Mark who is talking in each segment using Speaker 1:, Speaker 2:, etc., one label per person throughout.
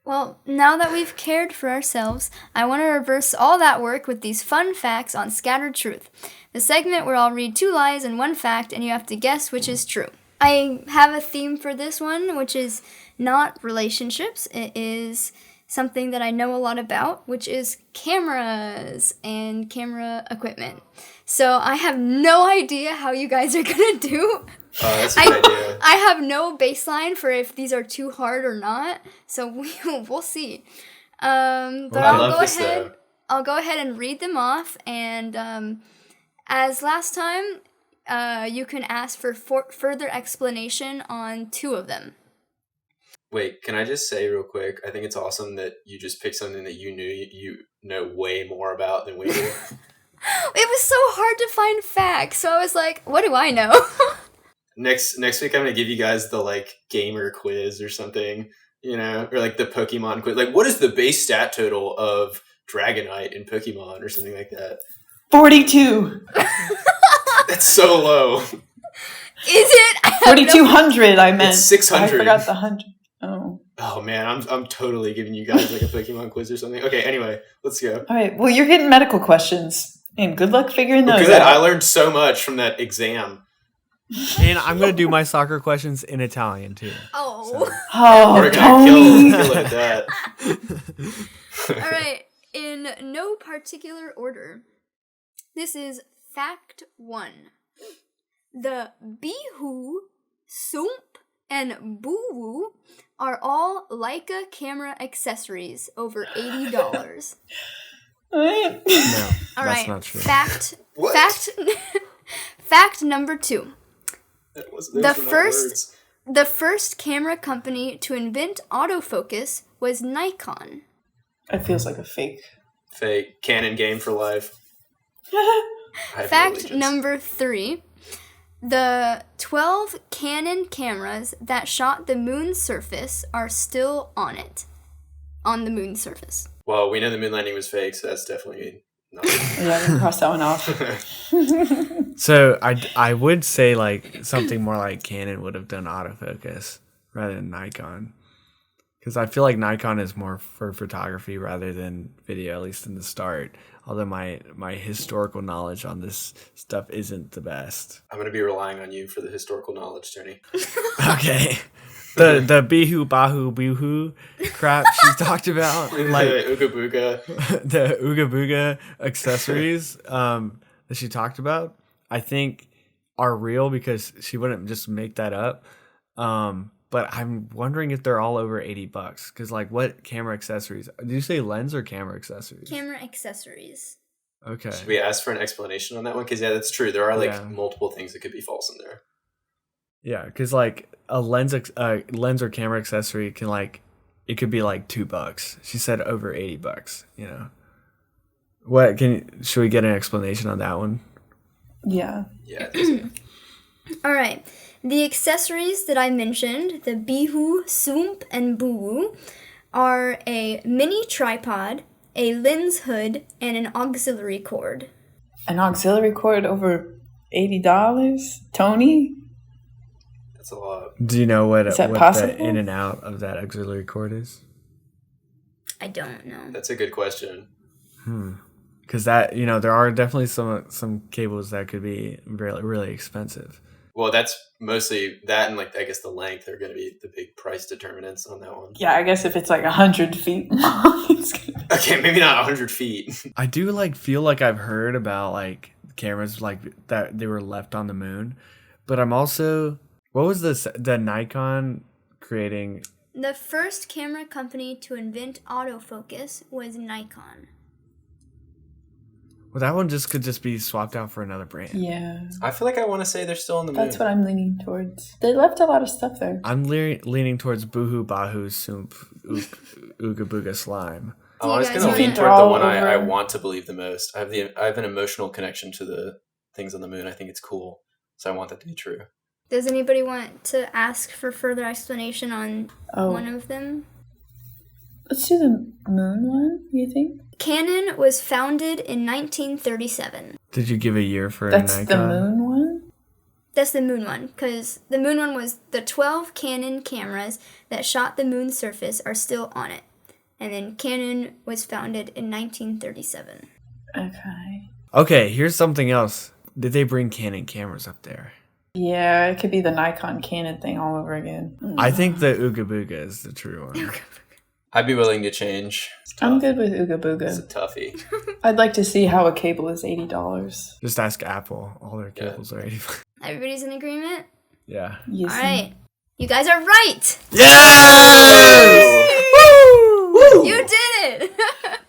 Speaker 1: Well, now that we've cared for ourselves, I want to reverse all that work with these fun facts on Scattered Truth, the segment where I'll read 2 lies and 1 fact, and you have to guess which is true. I have a theme for this one, which is not relationships. It is something that I know a lot about, which is cameras and camera equipment. So I have no idea how you guys are going to do.
Speaker 2: Oh, that's a good idea.
Speaker 1: I have no baseline for if these are too hard or not, so we'll see. But I'll go ahead and read them off, and as last time, you can ask for further explanation on 2 of them.
Speaker 2: Wait, can I just say real quick, I think it's awesome that you just picked something that you know way more about than we do.
Speaker 1: It was so hard to find facts, so I was like, what do I know?
Speaker 2: Next week, I'm going to give you guys the, like, gamer quiz or something, you know, or, like, the Pokemon quiz. Like, what is the base stat total of Dragonite in Pokemon or something like that?
Speaker 3: 42.
Speaker 2: That's so low.
Speaker 1: Is it?
Speaker 3: 4,200, I meant.
Speaker 2: It's 600.
Speaker 3: I forgot the 100. Oh.
Speaker 2: Oh, man, I'm totally giving you guys, like, a Pokemon quiz or something. Okay, anyway, let's go.
Speaker 3: All right, well, you're getting medical questions, and good luck figuring those
Speaker 2: Because
Speaker 3: out.
Speaker 2: I learned so much from that exam.
Speaker 4: And I'm going to do my soccer questions in Italian, too.
Speaker 1: Oh.
Speaker 3: Oh,
Speaker 2: We're
Speaker 3: Tony.
Speaker 2: gonna kill it at that.
Speaker 1: All right. In no particular order, this is fact 1. The Bihu, Sump, and Boo are all Leica camera accessories over $80.
Speaker 3: What?
Speaker 4: No,
Speaker 1: All
Speaker 4: that's
Speaker 1: right.
Speaker 4: not true.
Speaker 1: Fact number 2.
Speaker 2: Those
Speaker 1: The
Speaker 2: were not
Speaker 1: first-
Speaker 2: words.
Speaker 1: The first camera company to invent autofocus was Nikon.
Speaker 3: That feels like a fake.
Speaker 2: Fake. Canon game for life. I have no
Speaker 1: Fact
Speaker 2: allegiance.
Speaker 1: number 3. The 12 Canon cameras that shot the moon's surface are still on the moon's surface.
Speaker 2: Well, we know the moon landing was fake, so that's definitely not.
Speaker 3: Yeah, we can cross that one off.
Speaker 4: So I would say like something more like Canon would have done autofocus rather than Nikon. Because I feel like Nikon is more for photography rather than video, at least in the start. Although my historical knowledge on this stuff isn't the best.
Speaker 2: I'm going to be relying on you for the historical knowledge, Tony.
Speaker 4: Okay. The Bihu Bahu Boohoo crap she talked about. Like
Speaker 2: Ooga Booga.
Speaker 4: the Ooga Booga accessories that she talked about, I think are real because she wouldn't just make that up. But I'm wondering if they're all over $80 because like what camera accessories? Did you say lens or camera accessories?
Speaker 1: Camera accessories.
Speaker 4: Okay.
Speaker 2: Should we ask for an explanation on that one? Because yeah, that's true. There are like
Speaker 4: Yeah.
Speaker 2: multiple things that could be false in there.
Speaker 4: Yeah, because like a lens or camera accessory can like it could be like $2. She said over $80. You know. Should we get an explanation on that one?
Speaker 3: Yeah.
Speaker 2: Yeah. I think so.
Speaker 1: All right. The accessories that I mentioned, the Bihu, Sump, and Boo, are a mini tripod, a lens hood, and an auxiliary cord.
Speaker 3: An auxiliary cord over $80? Tony?
Speaker 2: That's a lot.
Speaker 4: Do you know what
Speaker 3: Is that
Speaker 4: the
Speaker 3: possible?
Speaker 4: in and out of that auxiliary cord is?
Speaker 1: I don't know.
Speaker 2: That's a good question.
Speaker 4: Because that there are definitely some cables that could be really expensive.
Speaker 2: Well, that's mostly that and like I guess the length are going to be the big price determinants on that one.
Speaker 3: Yeah, I guess if it's like 100 feet long, it's gonna...
Speaker 2: Okay, maybe not 100 feet.
Speaker 4: I do feel like I've heard about like cameras like that they were left on the moon, but I'm also what was the Nikon creating?
Speaker 1: The first camera company to invent autofocus was Nikon.
Speaker 4: Well, that one could just be swapped out for another brand.
Speaker 3: Yeah.
Speaker 2: I feel like I want to say they're still on the moon.
Speaker 3: That's what I'm leaning towards. They left a lot of stuff there.
Speaker 4: I'm leaning towards Boohoo Bahoo Soomp Ooga Booga Slime.
Speaker 2: Oh, I was
Speaker 1: Do you
Speaker 2: going
Speaker 1: guys
Speaker 2: to lean
Speaker 1: want-
Speaker 2: toward the
Speaker 3: All
Speaker 2: one I
Speaker 3: over.
Speaker 2: want to believe the most. I have an emotional connection to the things on the moon. I think it's cool, so I want that to be true.
Speaker 1: Does anybody want to ask for further explanation on
Speaker 3: Oh.
Speaker 1: one of them?
Speaker 3: Let's do the moon one, you think?
Speaker 1: Canon was founded in 1937.
Speaker 4: Did you give a year for
Speaker 3: That's
Speaker 4: Nikon?
Speaker 3: the moon one?
Speaker 1: That's the moon one, because the moon one was the 12 Canon cameras that shot the moon's surface are still on it. And then Canon was founded in 1937.
Speaker 4: Okay, here's something else. Did they bring Canon cameras up there?
Speaker 3: Yeah, it could be the Nikon Canon thing all over again.
Speaker 4: I think the Ooga Booga is the true one.
Speaker 2: I'd be willing to change.
Speaker 3: I'm good with Ooga
Speaker 2: It's a
Speaker 3: Booga.
Speaker 2: toughie.
Speaker 3: I'd like to see how a cable is $80.
Speaker 4: Just ask Apple. All their cables are 85.
Speaker 1: Everybody's in agreement?
Speaker 4: Yeah.
Speaker 3: Yes.
Speaker 1: All right. You guys are right.
Speaker 4: Yes! Woo!
Speaker 1: You did it.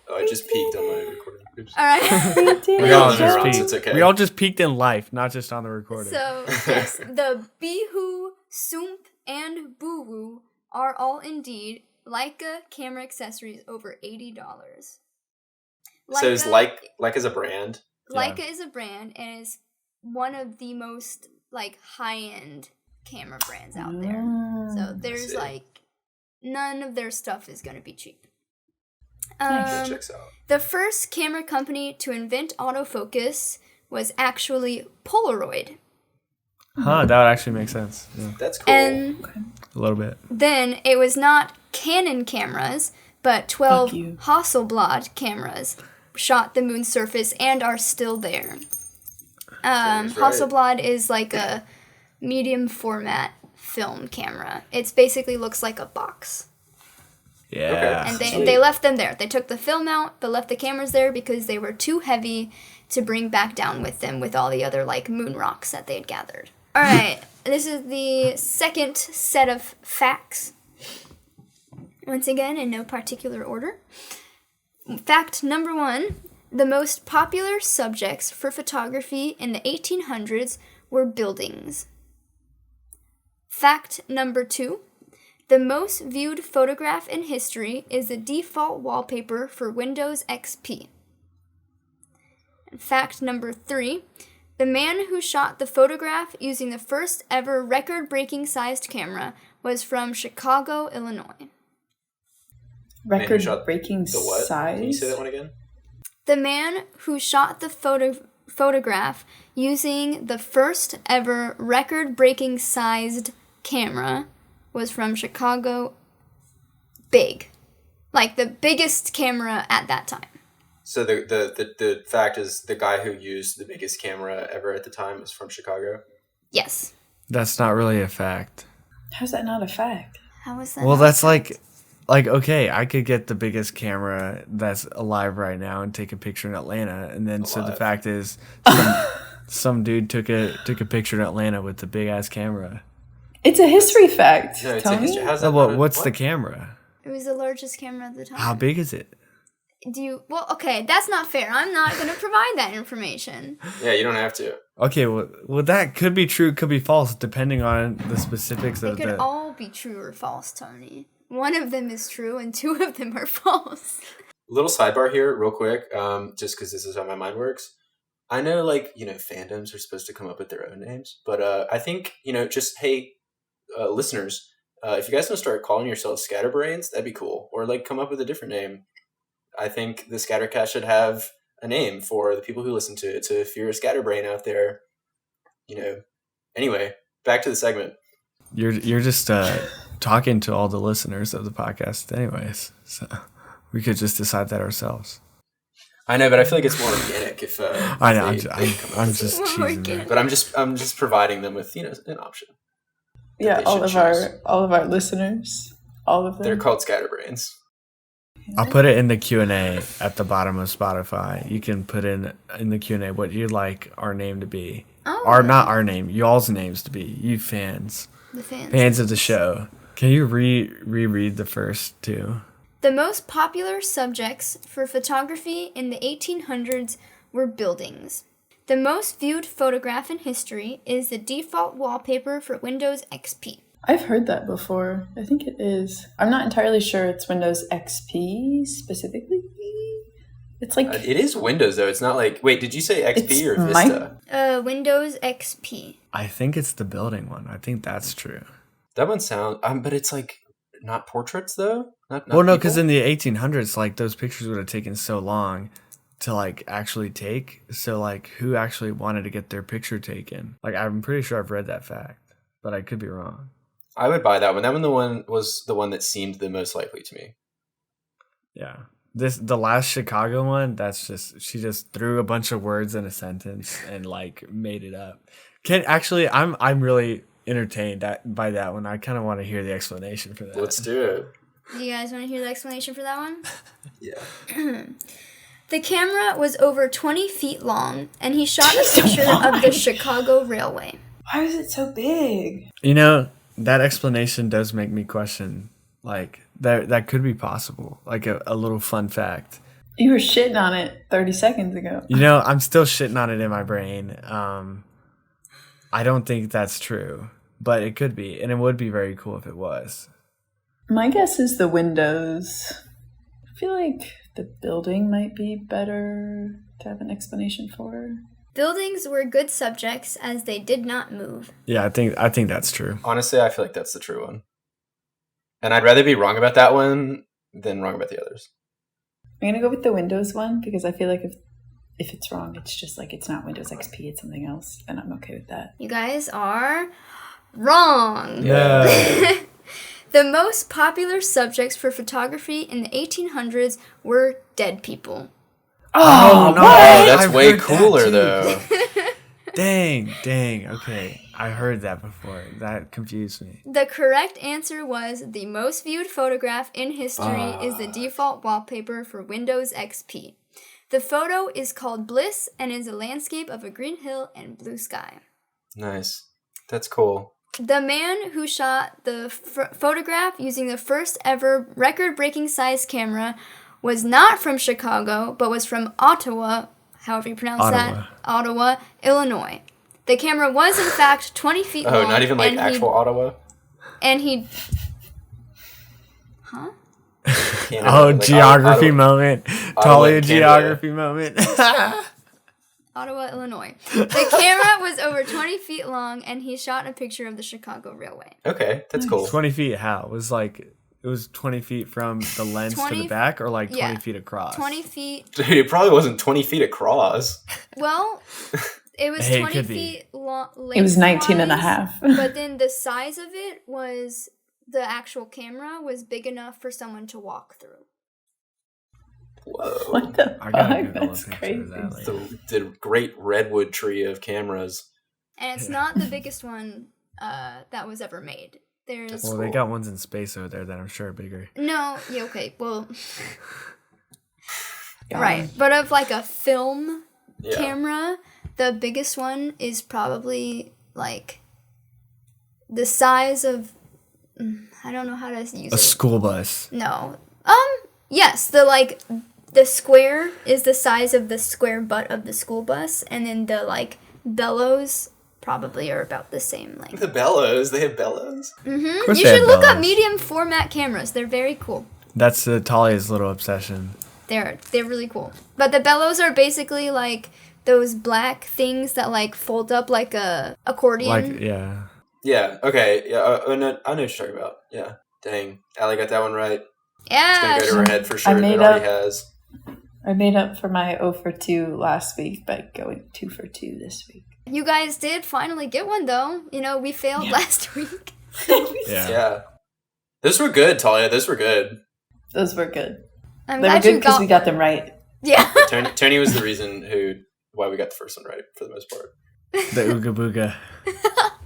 Speaker 2: Oh, I just peeked on my recording. Oops.
Speaker 1: All right.
Speaker 3: We did
Speaker 2: We
Speaker 3: it.
Speaker 2: all
Speaker 4: just
Speaker 2: just
Speaker 4: peaked.
Speaker 2: it's okay.
Speaker 4: We all just peaked in life, not just on the recording.
Speaker 1: So, yes, the Bihu, Soomp, and Boo are all indeed Leica camera accessories over $80.
Speaker 2: So is Leica's a brand?
Speaker 1: Leica is a brand and is one of the most like high-end camera brands out there. So there's
Speaker 2: see.
Speaker 1: like none of their stuff is going to be cheap.
Speaker 3: Nice.
Speaker 2: Checks out.
Speaker 1: The first camera company to invent autofocus was actually Polaroid.
Speaker 4: Huh, that would actually make sense. Yeah,
Speaker 2: That's cool.
Speaker 1: And
Speaker 4: a little bit.
Speaker 1: then it was not Canon cameras, but 12
Speaker 3: Fuck you.
Speaker 1: Hasselblad cameras shot the moon's surface and are still there.
Speaker 2: That's right.
Speaker 1: Hasselblad is like a medium format film camera. It basically looks like a box.
Speaker 4: Yeah.
Speaker 1: And
Speaker 2: Sweet.
Speaker 1: they left them there. They took the film out, but left the cameras there because they were too heavy to bring back down with them with all the other like moon rocks that they had gathered. All right, this is the second set of facts. Once again, in no particular order. Fact number 1, the most popular subjects for photography in the 1800s were buildings. Fact number 2, the most viewed photograph in history is the default wallpaper for Windows XP. And fact number 3, the man who shot the photograph using the first ever record-breaking sized camera was from Chicago, Illinois.
Speaker 3: Record-breaking
Speaker 2: The what?
Speaker 3: size?
Speaker 2: Can you say that one again?
Speaker 1: The man who shot the photograph using the first ever record-breaking sized camera was from Chicago. Big. Like the biggest camera at that time.
Speaker 2: So the fact is the guy who used the biggest camera ever at the time was from Chicago.
Speaker 1: Yes.
Speaker 4: That's not really a fact.
Speaker 3: How's that not a fact?
Speaker 1: How was that?
Speaker 4: Well,
Speaker 1: not
Speaker 4: that's
Speaker 1: a fact?
Speaker 4: like okay, I could get the biggest camera that's alive right now and take a picture in Atlanta, and then so the
Speaker 2: Alive.
Speaker 4: fact is, some dude took a picture in Atlanta with the big ass camera.
Speaker 3: It's a history fact,
Speaker 2: No, it's a
Speaker 3: Tony.
Speaker 2: history. How's
Speaker 4: Oh,
Speaker 2: that
Speaker 4: well,
Speaker 2: not a-
Speaker 4: what's
Speaker 2: what?
Speaker 4: the camera?
Speaker 1: It was the largest camera at the time.
Speaker 4: How big is it?
Speaker 1: Well, okay, that's not fair. I'm not going to provide that information.
Speaker 2: Yeah, you don't have to.
Speaker 4: Okay, well, that could be true, could be false, depending on the specifics
Speaker 1: It
Speaker 4: of
Speaker 1: could
Speaker 4: the.
Speaker 1: all be true or false, Tony. One of them is true and 2 of them are false.
Speaker 2: Little sidebar here, real quick, just because this is how my mind works. I know, fandoms are supposed to come up with their own names, but I think, just, hey, listeners, if you guys want to start calling yourselves Scatterbrains, that'd be cool. Or, come up with a different name. I think the Scattercast should have a name for the people who listen to it. So if you're a Scatterbrain out there, Anyway, back to the segment.
Speaker 4: You're just talking to all the listeners of the podcast, anyways. So we could just decide that ourselves.
Speaker 2: I know, but I feel like it's more organic if.
Speaker 4: I know.
Speaker 2: if
Speaker 4: I'm just
Speaker 1: More
Speaker 4: cheesing
Speaker 1: organic.
Speaker 4: there.
Speaker 2: But I'm just providing them with an option.
Speaker 3: Yeah,
Speaker 2: they
Speaker 3: all
Speaker 2: should
Speaker 3: of
Speaker 2: choose.
Speaker 3: our listeners, all of them.
Speaker 2: They're called Scatterbrains.
Speaker 4: I'll put it in the Q&A at the bottom of Spotify. You can put in the Q&A what you'd like our name to be.
Speaker 1: Oh.
Speaker 4: Or not our name, y'all's names to be. You fans.
Speaker 1: The fans.
Speaker 4: Fans of the show. Can you reread the first 2?
Speaker 1: The most popular subjects for photography in the 1800s were buildings. The most viewed photograph in history is the default wallpaper for Windows XP.
Speaker 3: I've heard that before. I think it is. I'm not entirely sure it's Windows XP specifically. It's like
Speaker 2: It is Windows though. It's not like. Wait, did you say XP
Speaker 3: It's
Speaker 2: or
Speaker 3: my-
Speaker 2: Vista?
Speaker 1: Windows XP.
Speaker 4: I think it's the building one. I think that's true.
Speaker 2: That one sounds. But it's not portraits though. Not
Speaker 4: Well, no,
Speaker 2: people?
Speaker 4: because in the 1800s, those pictures would have taken so long to actually take. So who actually wanted to get their picture taken? I'm pretty sure I've read that fact, but I could be wrong.
Speaker 2: I would buy that one. That one was the one that seemed the most likely to me.
Speaker 4: Yeah. The last Chicago one, that's just she just threw a bunch of words in a sentence and like made it up. I'm really entertained by that one. I kind of want to hear the explanation for that.
Speaker 2: Let's do it.
Speaker 1: Do you guys want to hear the explanation for that one?
Speaker 2: Yeah.
Speaker 1: The camera was over 20 feet long, and he shot a picture of the Chicago Railway.
Speaker 3: Why is it so big?
Speaker 4: You know, that explanation does make me question, like, that could be possible. Like a little fun fact.
Speaker 3: You were shitting on it 30 seconds ago.
Speaker 4: You know, I'm still shitting on it in my brain. I don't think that's true, but it could be, and it would be very cool if it was.
Speaker 3: My guess is the windows. I feel like the building might be better to have an explanation for.
Speaker 1: Buildings were good subjects as they did not move.
Speaker 4: Yeah, I think that's true.
Speaker 2: Honestly, I feel like that's the true one. And I'd rather be wrong about that one than wrong about the others.
Speaker 3: I'm going to go with the Windows one because I feel like if it's wrong, it's just like it's not Windows XP, it's something else. And I'm okay with that.
Speaker 1: You guys are wrong.
Speaker 4: Yeah.
Speaker 1: The most popular subjects for photography in the 1800s were dead people.
Speaker 4: Oh, no.
Speaker 2: That's
Speaker 4: I've
Speaker 2: way
Speaker 4: heard that
Speaker 2: cooler,
Speaker 4: too.
Speaker 2: though.
Speaker 4: Dang. Okay. I heard that before. That confused me.
Speaker 1: The correct answer was the most viewed photograph in history is the default wallpaper for Windows XP. The photo is called Bliss and is a landscape of a green hill and blue sky.
Speaker 2: Nice. That's cool.
Speaker 1: The man who shot the photograph using the first ever record-breaking size camera was not from Chicago, but was from Ottawa, however you pronounce that, Ottawa, Illinois. The camera was, in fact, 20 feet long.
Speaker 2: Oh, not even like actual Ottawa?
Speaker 1: And he... Huh?
Speaker 2: Canada,
Speaker 4: Oh,
Speaker 2: like
Speaker 4: geography moment. Talia
Speaker 2: Canada.
Speaker 4: geography moment.
Speaker 1: Ottawa, Illinois. The camera was over 20 feet long, and he shot a picture of the Chicago Railway.
Speaker 2: Okay, that's cool.
Speaker 4: 20 feet how? It was 20 feet from the lens to the back or like 20 feet across?
Speaker 1: 20 feet.
Speaker 2: Dude, it probably wasn't 20 feet across.
Speaker 1: Well, it was
Speaker 4: Hey, it
Speaker 1: 20
Speaker 4: could
Speaker 1: feet long.
Speaker 3: It was 19 and a half.
Speaker 1: But then the size of it was, the actual camera was big enough for someone to walk through.
Speaker 2: Whoa.
Speaker 3: What the
Speaker 4: I gotta
Speaker 3: fuck?
Speaker 4: Google
Speaker 3: That's
Speaker 4: a picture
Speaker 3: crazy.
Speaker 4: of that later.
Speaker 2: The great redwood tree of cameras.
Speaker 1: And it's not the biggest one that was ever made. There's...
Speaker 4: Well, they got ones in space over there that I'm sure are bigger.
Speaker 1: No, yeah, okay, well... Right, but of like a film camera, the biggest one is probably like the size of... I don't know how to use it.
Speaker 4: A school bus.
Speaker 1: No. Yes, the square is the size of the square butt of the school bus, and then the like bellows probably are about the same length.
Speaker 2: The bellows, they have bellows?
Speaker 1: Mm-hmm. You should look up medium format cameras. They're very cool.
Speaker 4: That's Talia's little obsession.
Speaker 1: They're really cool. But the bellows are basically like those black things that like fold up like a accordion.
Speaker 4: Like, yeah.
Speaker 2: Yeah, okay. Yeah, I know what you're talking about. Yeah. Dang. Allie got that one right.
Speaker 1: Yeah.
Speaker 2: It's going to go to her head for sure. It already has.
Speaker 3: I made up for my 0 for 2 last week by going 2 for 2 this week.
Speaker 1: You guys did finally get one though. You know, we failed last week.
Speaker 2: Yeah. Those were good, Talia. Those were good.
Speaker 3: Those were good.
Speaker 1: I'm
Speaker 3: They were
Speaker 1: glad
Speaker 3: good
Speaker 1: you
Speaker 3: because
Speaker 1: got
Speaker 3: we got them right.
Speaker 1: Yeah.
Speaker 2: Tony was the reason why we got the first one right for the most part.
Speaker 4: The Ooga Booga.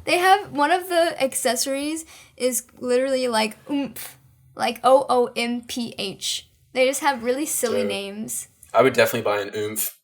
Speaker 1: They have one of the accessories is literally like oomph, like OOMPH. They just have really silly names.
Speaker 2: I would definitely buy an oomph